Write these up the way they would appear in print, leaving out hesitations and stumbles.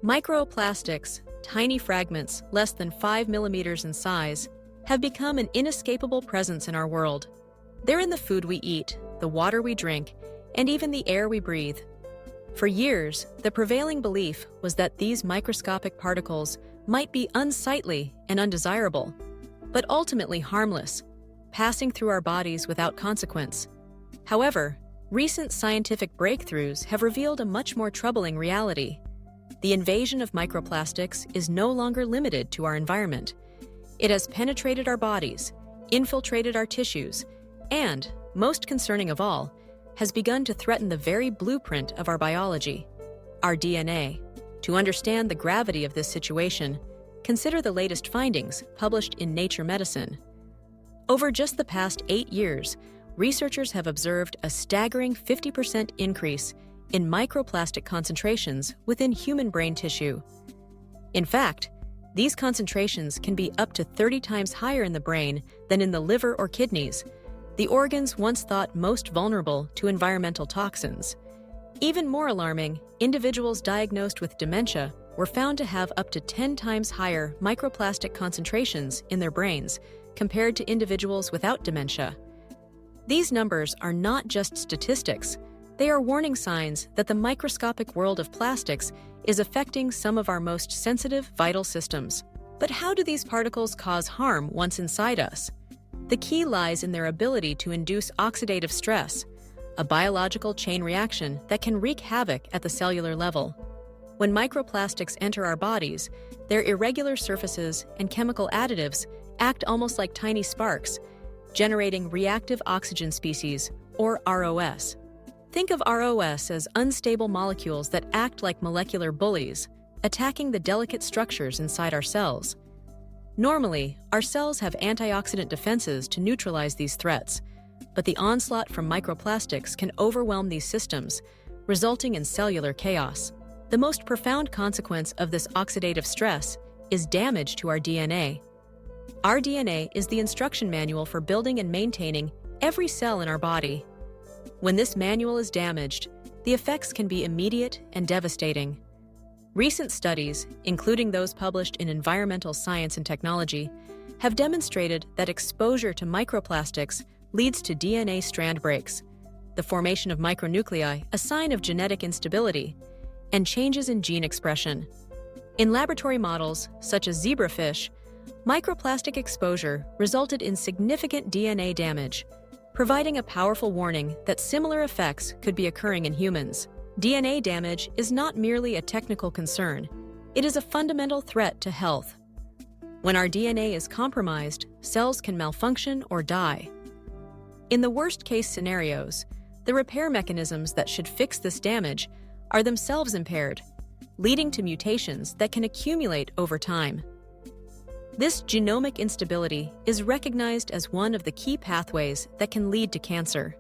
Microplastics, tiny fragments less than 5 millimeters in size, have become an inescapable presence in our world. They're in the food we eat, the water we drink, and even the air we breathe. For years, the prevailing belief was that these microscopic particles might be unsightly and undesirable, but ultimately harmless, passing through our bodies without consequence. However, recent scientific breakthroughs have revealed a much more troubling reality. The invasion of microplastics is no longer limited to our environment. It has penetrated our bodies, infiltrated our tissues, and, most concerning of all, has begun to threaten the very blueprint of our biology, our DNA. To understand the gravity of this situation, consider the latest findings published in Nature Medicine. Over just the past 8 years, researchers have observed a staggering 50% increase in microplastic concentrations within human brain tissue. In fact, these concentrations can be up to 30 times higher in the brain than in the liver or kidneys, the organs once thought most vulnerable to environmental toxins. Even more alarming, individuals diagnosed with dementia were found to have up to 10 times higher microplastic concentrations in their brains compared to individuals without dementia. These numbers are not just statistics. They are warning signs that the microscopic world of plastics is affecting some of our most sensitive vital systems. But how do these particles cause harm once inside us? The key lies in their ability to induce oxidative stress, a biological chain reaction that can wreak havoc at the cellular level. When microplastics enter our bodies, their irregular surfaces and chemical additives act almost like tiny sparks, generating reactive oxygen species, or ROS. Think of ROS as unstable molecules that act like molecular bullies, attacking the delicate structures inside our cells. Normally, our cells have antioxidant defenses to neutralize these threats, but the onslaught from microplastics can overwhelm these systems, resulting in cellular chaos. The most profound consequence of this oxidative stress is damage to our DNA. Our DNA is the instruction manual for building and maintaining every cell in our body. When this manual is damaged, the effects can be immediate and devastating. Recent studies, including those published in Environmental Science and Technology, have demonstrated that exposure to microplastics leads to DNA strand breaks, the formation of micronuclei, a sign of genetic instability, and changes in gene expression. In laboratory models, such as zebrafish, microplastic exposure resulted in significant DNA damage, providing a powerful warning that similar effects could be occurring in humans. DNA damage is not merely a technical concern, it is a fundamental threat to health. When our DNA is compromised, cells can malfunction or die. In the worst-case scenarios, the repair mechanisms that should fix this damage are themselves impaired, leading to mutations that can accumulate over time. This genomic instability is recognized as one of the key pathways that can lead to cancer.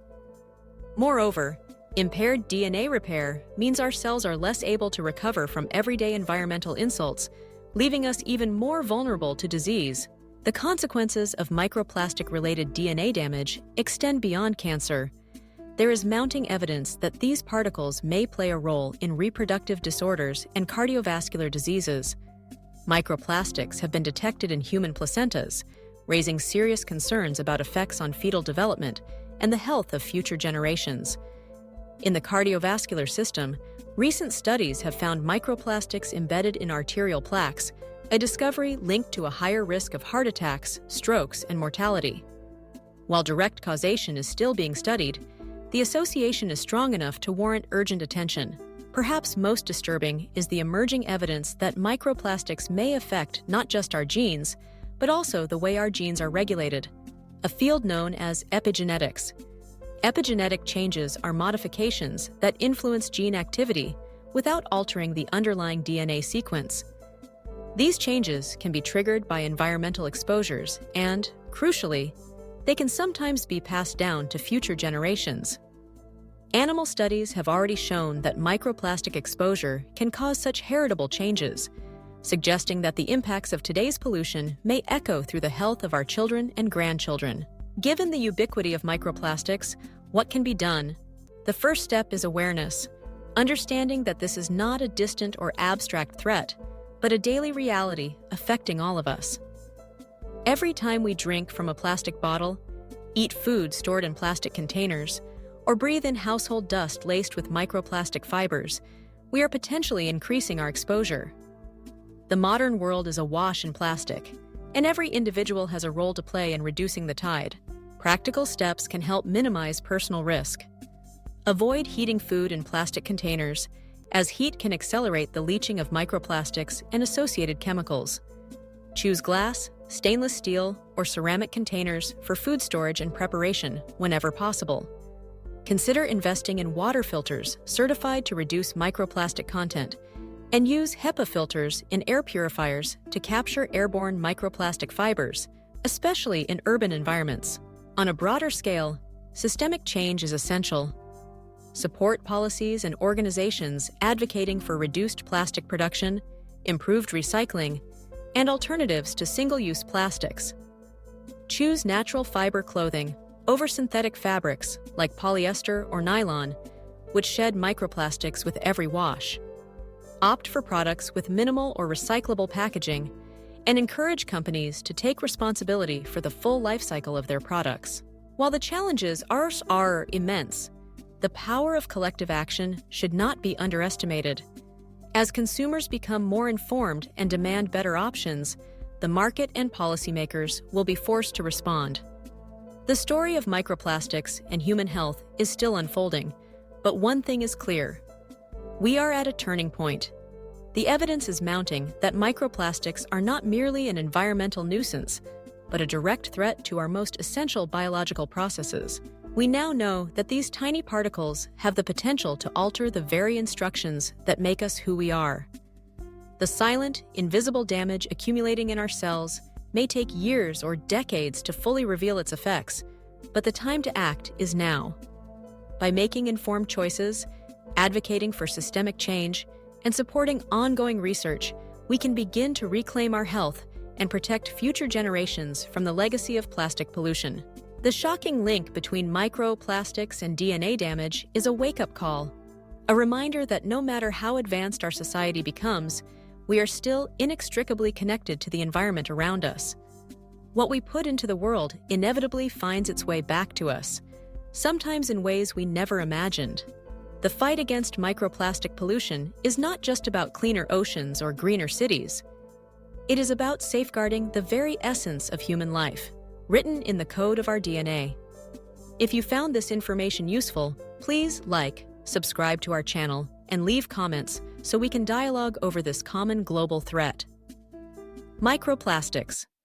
Moreover, impaired DNA repair means our cells are less able to recover from everyday environmental insults, leaving us even more vulnerable to disease. The consequences of microplastic-related DNA damage extend beyond cancer. There is mounting evidence that these particles may play a role in reproductive disorders and cardiovascular diseases. Microplastics have been detected in human placentas, raising serious concerns about effects on fetal development and the health of future generations. In the cardiovascular system, recent studies have found microplastics embedded in arterial plaques, a discovery linked to a higher risk of heart attacks, strokes, and mortality. While direct causation is still being studied, the association is strong enough to warrant urgent attention. Perhaps most disturbing is the emerging evidence that microplastics may affect not just our genes, but also the way our genes are regulated, a field known as epigenetics. Epigenetic changes are modifications that influence gene activity without altering the underlying DNA sequence. These changes can be triggered by environmental exposures and, crucially, they can sometimes be passed down to future generations. Animal studies have already shown that microplastic exposure can cause such heritable changes, suggesting that the impacts of today's pollution may echo through the health of our children and grandchildren. Given the ubiquity of microplastics, what can be done? The first step is awareness. understanding that this is not a distant or abstract threat, but a daily reality affecting all of us. Every time we drink from a plastic bottle, eat food stored in plastic containers, or breathe in household dust laced with microplastic fibers, we are potentially increasing our exposure. The modern world is awash in plastic, and every individual has a role to play in reducing the tide. Practical steps can help minimize personal risk. Avoid heating food in plastic containers, as heat can accelerate the leaching of microplastics and associated chemicals. Choose glass, stainless steel, or ceramic containers for food storage and preparation whenever possible. Consider investing in water filters certified to reduce microplastic content, and use HEPA filters in air purifiers to capture airborne microplastic fibers, especially in urban environments. On a broader scale, systemic change is essential. Support policies and organizations advocating for reduced plastic production, improved recycling, and alternatives to single-use plastics. Choose natural fiber clothing over synthetic fabrics like polyester or nylon, which shed microplastics with every wash. Opt for products with minimal or recyclable packaging, and encourage companies to take responsibility for the full life cycle of their products. While the challenges are immense, the power of collective action should not be underestimated. As consumers become more informed and demand better options, the market and policymakers will be forced to respond. The story of microplastics and human health is still unfolding, but one thing is clear. We are at a turning point. The evidence is mounting that microplastics are not merely an environmental nuisance, but a direct threat to our most essential biological processes. We now know that these tiny particles have the potential to alter the very instructions that make us who we are. The silent, invisible damage accumulating in our cells may take years or decades to fully reveal its effects, but the time to act is now. By making informed choices, advocating for systemic change, and supporting ongoing research, we can begin to reclaim our health and protect future generations from the legacy of plastic pollution. The shocking link between microplastics and DNA damage is a wake-up call, a reminder that no matter how advanced our society becomes, we are still inextricably connected to the environment around us. What we put into the world inevitably finds its way back to us, sometimes in ways we never imagined. The fight against microplastic pollution is not just about cleaner oceans or greener cities. It is about safeguarding the very essence of human life, written in the code of our DNA. If you found this information useful, please like, subscribe to our channel, and leave comments so we can dialogue over this common global threat. Microplastics.